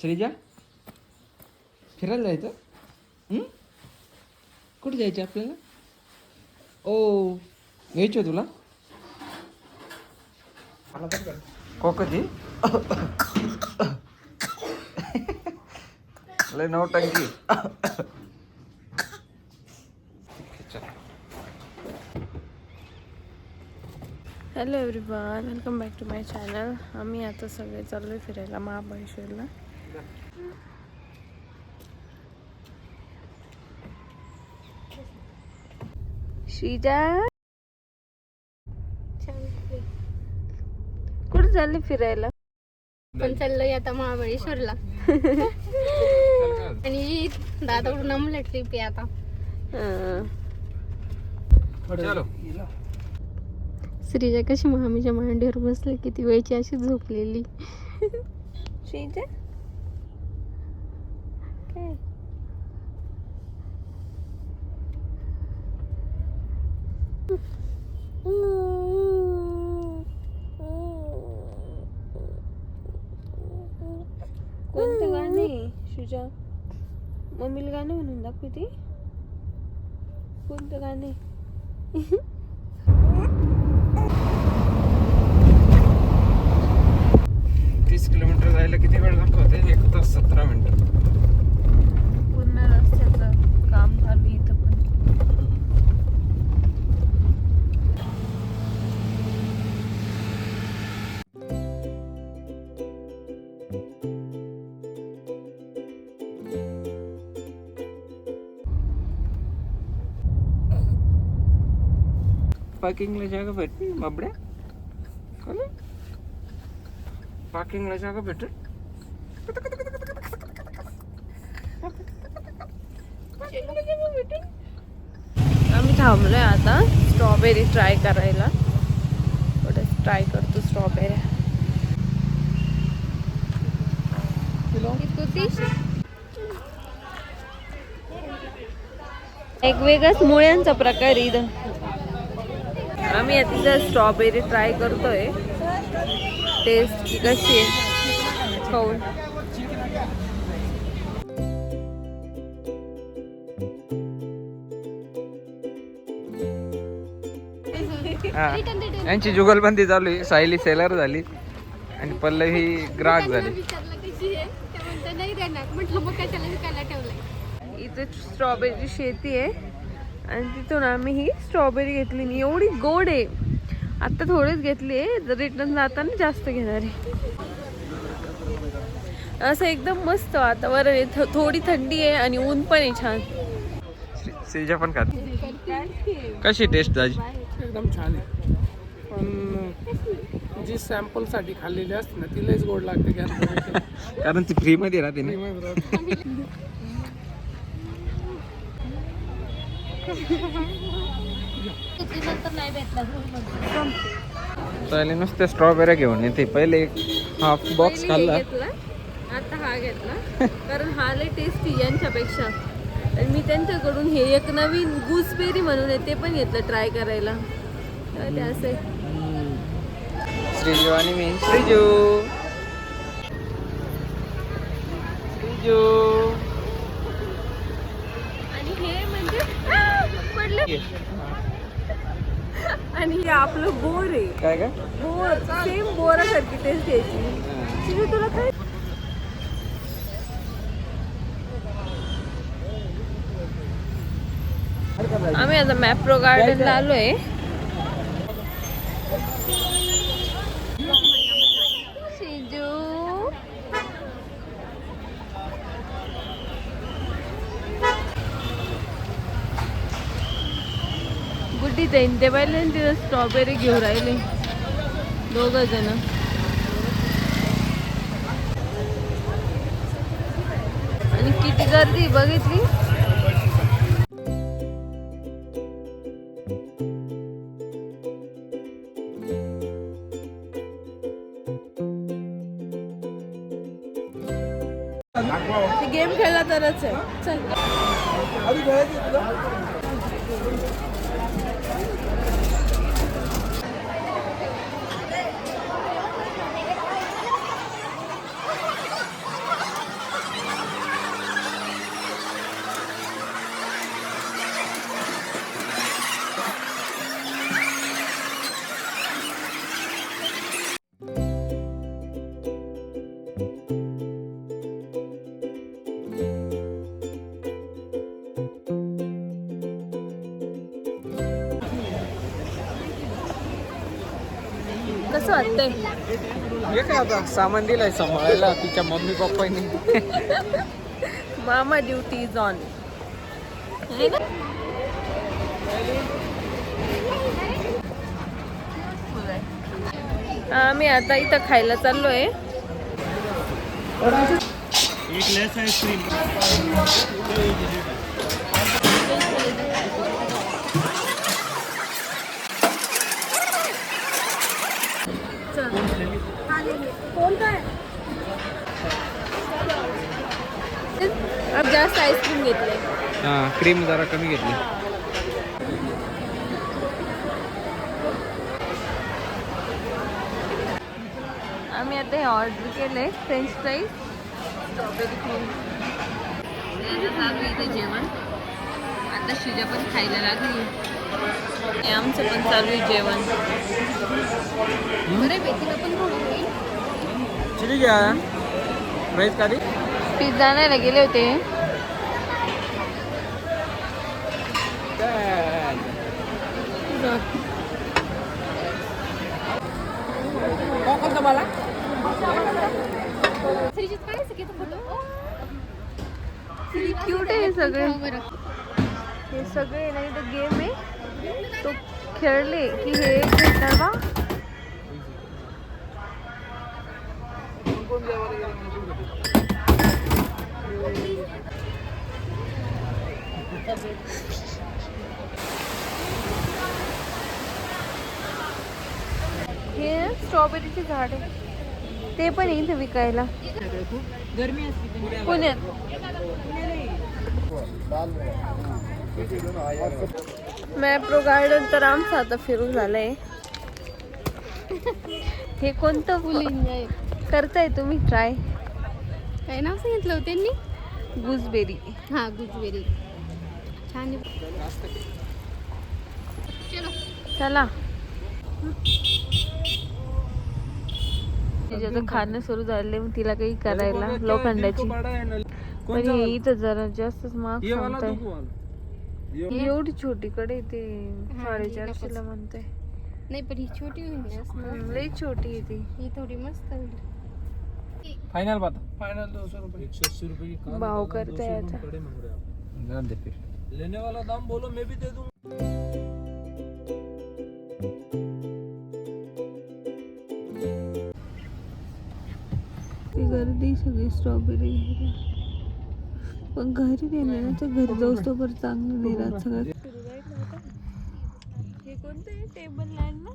श्रीजा फिरायला जायचं? कुठे जायचं आपल्याला? ओ घ्यायचं तुला कोकची लय नौटंकी. Hello everyone, welcome back to my channel. आम्ही आता सगळे चाललोय फिरायला महाबळेश्वरला. श्रीजा कुठे चालली फिरायला? पण चाललोय आता महाबळेश्वरला. आणि दादाकडून आम्हाला ट्रिप आहे आता. श्रीजा कशी मामीच्या मांडीवर बसली, किती वेळची अशी झोपलेली. श्रीजा काय कोणतं गाणे? श्रीजा मम्मीला गाणं म्हणून दाखवते. कोणतं गाणे? 30 किलोमीटर जायला किती वेळ दाखवते? 1 तास 17 मिनिटं. पूर्ण रस्त्याचं काम चालू इथं पण. पार्किंगला जागा भेटली बाबड्या? पार्किंगला जागा भेटेल? आम्ही थांबलोय आता स्ट्रॉबेरी ट्राय करायला. थोडं ट्राय करतो स्ट्रॉबेरी. एक वेगळाच मुळ्यांचा प्रकार आहे इथं. आम्ही आता तिथं स्ट्रॉबेरी ट्राय करतोय. टेस्ट कशी आहे खाऊन. यांची जुगलबंदी चालू आहे. सायली सेलर झाली आणि पल्लवी ग्राहक झाली. इथे स्ट्रॉबेरी शेती आहे आणि तिथून आम्ही ही स्ट्रॉबेरी घेतली. नाही एवढी गोड आहे. आता थोडीच घेतली आहे, रिटर्न जाताना जास्त घेणार आहे. असं एकदम मस्त वातावरण आहे. थोडी थंडी आहे आणि ऊन पण आहे छान. श्रीजा पण खाते. कशी टेस्ट झाली? एकदम छान आहे. पण जी सॅम्पल साठी खाल्लेली असते ना ती लयच गोड लागते. कारण ती फ्री मध्ये राहते ना. चालेल, नुसत्या स्ट्रॉबेरी घेऊन येते. पहिले एक हाफ बॉक्स खाल्ला, आता हा घेतला कारण हा लय टेस्टी यांच्यापेक्षा. आणि मी त्यांच्याकडून हे एक नवीन गुसबेरी म्हणून आहे ते पण घेतलं ट्राय करायला. ते असे श्रीजू आणि मी. श्रीजू आणि हे म्हणजे पडले. आणि हे आपलं बोर आहे. काय काय बोर सेम बोरासारखी टेस्ट यायची. तुला काय? आम्ही आता मॅप्रो गार्डनला आलोय. शिजू गुड्डी जाईन ते पाहिले तिथं स्ट्रॉबेरी घेऊन राहिले 2 जण. आणि किती गर्दी बघितली. गेम खेळला तरच आहे. चल कसं वाटतंय? हे काय आता सामान दिलंय सांभाळायला तिच्या मम्मी पप्पानी. मामा ड्युटी इज ऑन. आम्ही आता इथं खायला चाललोय. अब जास्त आईस्क्रीम घेतले. हा क्रीम जरा कमी घेतली. आम्ही आता हे ऑर्डर केलंय फ्रेंच फ्राईज स्ट्रॉबेरी क्रीम. चालू इथे जेवण. आता शिजा पण खायला लागली. हे आमचं पण चालू आहे जेवण. बरं बेटीला पण थोडं होईल. चिली घ्या राईस का पिझ्झा आणायला गेले होते. क्यूट आहे हे सगळे. हे सगळे नाही तर गेम आहे तो खेळले की हे भेटणार बा. हे स्ट्रॉबेरीचे झाड आहे ते पण इथे विकायला. पुण्यात मॅप्रो गार्डन तर आमचं आता फिरून झालंय. हे कोणतं फुल करताय तुम्ही ट्राय? काय नाव सांगितलं होतं त्यांनी? गुजबेरी. हा गुजबेरी छान आहे. चला तिच्याचं खाणं सुरू झाले मग तिला काही करायला लोखंडाची. पण हे इथं जरा जास्तच महाग सांगताय. ही एवढी छोटी कडे ते 450 ला म्हणताय. नाही पण ही छोटी होईल जास्त. लई छोटी आहे ती. ही थोडी मस्त होईल. फायनल बात फाइनल 200 रुपये 180 रुपये की कान भाव करते आता. जान दे फिर. लेने वाला दाम बोलो मैं भी दे दूं. ती गर्दी सगळी स्ट्रॉबेरी. पण घरी नेलं ना तर घरी जाऊस तो बरं चांगलं नाही राहत सगळं. हे कोणतं आहे टेबल लँड ना?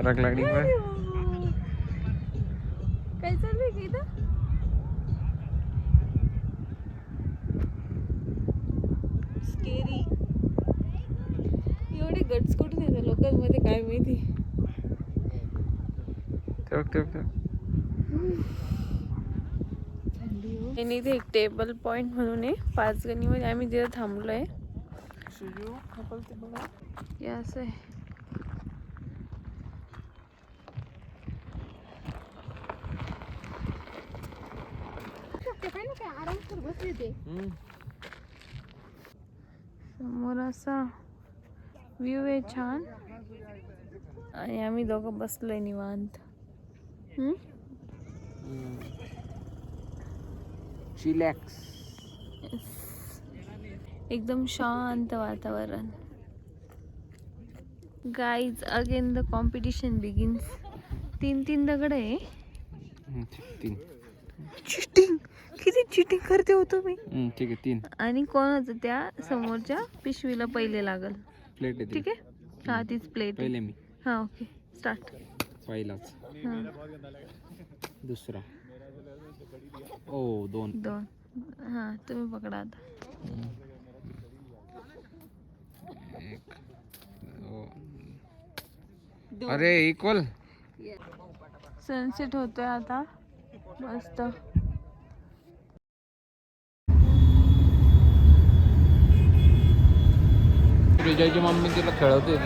रख लागली काय चालू आहे की इथं? स्केरी. एवढे गट्स कुठून येतात लोकांमध्ये काय माहिती. आणि इथे एक टेबल पॉइंट म्हणून आहे 5 गणीमध्ये. आम्ही तिथे थांबलोय. हे असं आहे. समोर असा व्ह्यू आहे छान. आणि आम्ही दोघं बसलोय निवांत. चिलॅक्स. एकदम शांत वातावरण. Guys again the competition begins. 3 दगड आहे. 3. चिटिंग. किती चिटिंग करते हो तुम्ही. ठीक आहे 3. आणि कोणाचं त्या समोरच्या पिशवीला पहिले लागल. प्लेट आहे. ठीक आहे. हा तीच प्लेट. पहिले मी. हा ओके स्टार्ट. पहिलाच. दुसरा. ओ 2. हा तुम्ही पकडा आता. 1. अरे इक्वल. सनसेट होतोय आता मस्त. विजयची मम्मी तिला खेळवते.